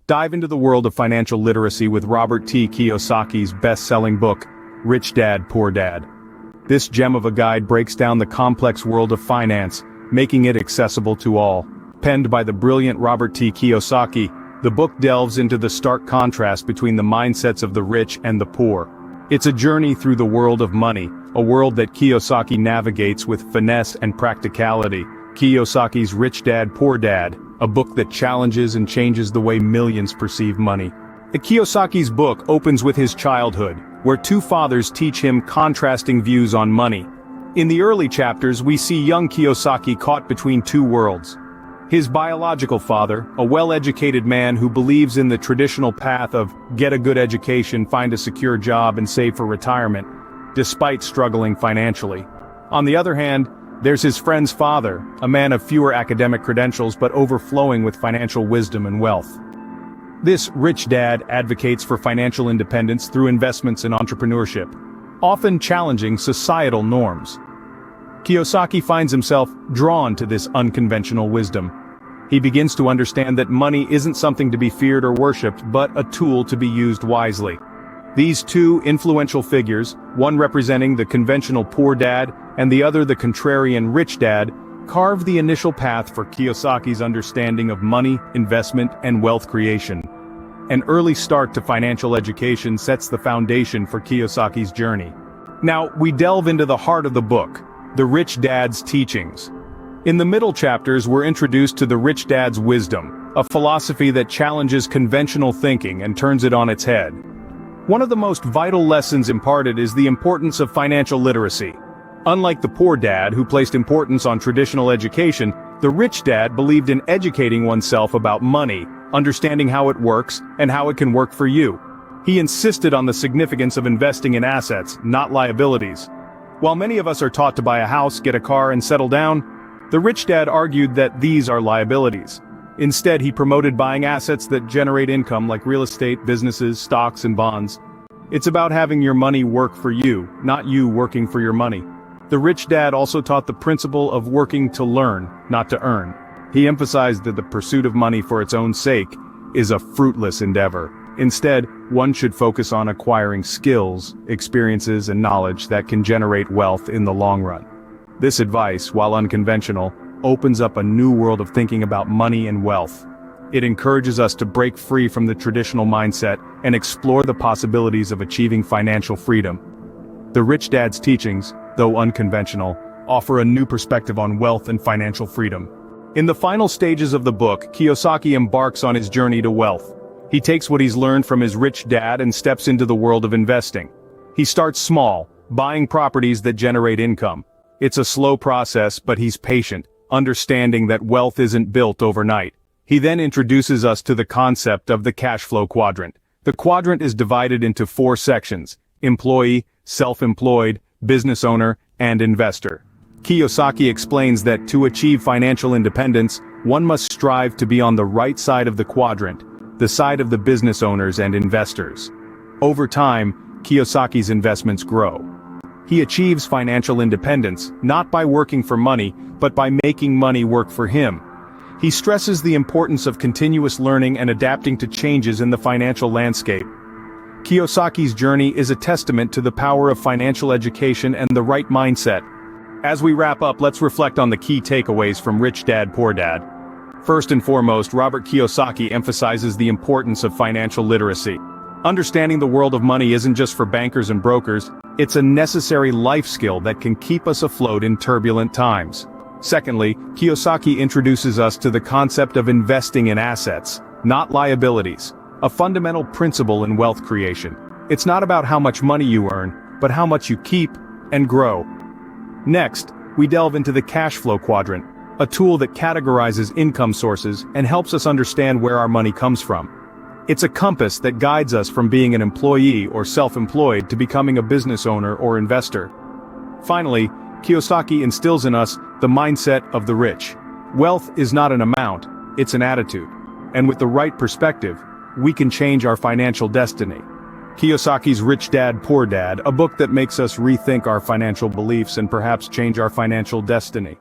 Dive into the world of financial literacy with Robert T. Kiyosaki's best-selling book, Rich Dad, Poor Dad. This gem of a guide breaks down the complex world of finance, making it accessible to all. Penned by the brilliant Robert T. Kiyosaki, the book delves into the stark contrast between the mindsets of the rich and the poor. It's a journey through the world of money, a world that Kiyosaki navigates with finesse and practicality. Kiyosaki's Rich Dad, Poor Dad, a book that challenges and changes the way millions perceive money. Kiyosaki's book opens with his childhood, where two fathers teach him contrasting views on money. In the early chapters, we see young Kiyosaki caught between two worlds. His biological father, a well-educated man who believes in the traditional path of get a good education, find a secure job and save for retirement, despite struggling financially. On the other hand, there's his friend's father, a man of fewer academic credentials but overflowing with financial wisdom and wealth. This rich dad advocates for financial independence through investments in entrepreneurship, often challenging societal norms. Kiyosaki finds himself drawn to this unconventional wisdom. He begins to understand that money isn't something to be feared or worshipped, but a tool to be used wisely. These two influential figures, one representing the conventional poor dad and the other the contrarian rich dad, carve the initial path for Kiyosaki's understanding of money, investment, and wealth creation. An early start to financial education sets the foundation for Kiyosaki's journey. Now, we delve into the heart of the book, the rich dad's teachings. In the middle chapters, we're introduced to the rich dad's wisdom, a philosophy that challenges conventional thinking and turns it on its head. One of the most vital lessons imparted is the importance of financial literacy. Unlike the poor dad who placed importance on traditional education, the rich dad believed in educating oneself about money, understanding how it works, and how it can work for you. He insisted on the significance of investing in assets, not liabilities. While many of us are taught to buy a house, get a car, and settle down, the rich dad argued that these are liabilities. Instead, he promoted buying assets that generate income like real estate, businesses, stocks, and bonds. It's about having your money work for you, not you working for your money. The rich dad also taught the principle of working to learn, not to earn. He emphasized that the pursuit of money for its own sake is a fruitless endeavor. Instead, one should focus on acquiring skills, experiences, and knowledge that can generate wealth in the long run. This advice, while unconventional, opens up a new world of thinking about money and wealth. It encourages us to break free from the traditional mindset and explore the possibilities of achieving financial freedom. The rich dad's teachings, though unconventional, offer a new perspective on wealth and financial freedom. In the final stages of the book, Kiyosaki embarks on his journey to wealth. He takes what he's learned from his rich dad and steps into the world of investing. He starts small, buying properties that generate income. It's a slow process, but he's patient, understanding that wealth isn't built overnight. He then introduces us to the concept of the cash flow quadrant. The quadrant is divided into 4 sections: employee, self-employed, business owner, and investor. Kiyosaki explains that to achieve financial independence, one must strive to be on the right side of the quadrant, the side of the business owners and investors. Over time, Kiyosaki's investments grow. He achieves financial independence, not by working for money, but by making money work for him. He stresses the importance of continuous learning and adapting to changes in the financial landscape. Kiyosaki's journey is a testament to the power of financial education and the right mindset. As we wrap up, let's reflect on the key takeaways from Rich Dad, Poor Dad. First and foremost, Robert Kiyosaki emphasizes the importance of financial literacy. Understanding the world of money isn't just for bankers and brokers, it's a necessary life skill that can keep us afloat in turbulent times. Secondly, Kiyosaki introduces us to the concept of investing in assets, not liabilities, a fundamental principle in wealth creation. It's not about how much money you earn, but how much you keep and grow. Next, we delve into the cash flow quadrant, a tool that categorizes income sources and helps us understand where our money comes from. It's a compass that guides us from being an employee or self-employed to becoming a business owner or investor. Finally, Kiyosaki instills in us the mindset of the rich. Wealth is not an amount, it's an attitude. And with the right perspective, we can change our financial destiny. Kiyosaki's Rich Dad, Poor Dad, a book that makes us rethink our financial beliefs and perhaps change our financial destiny.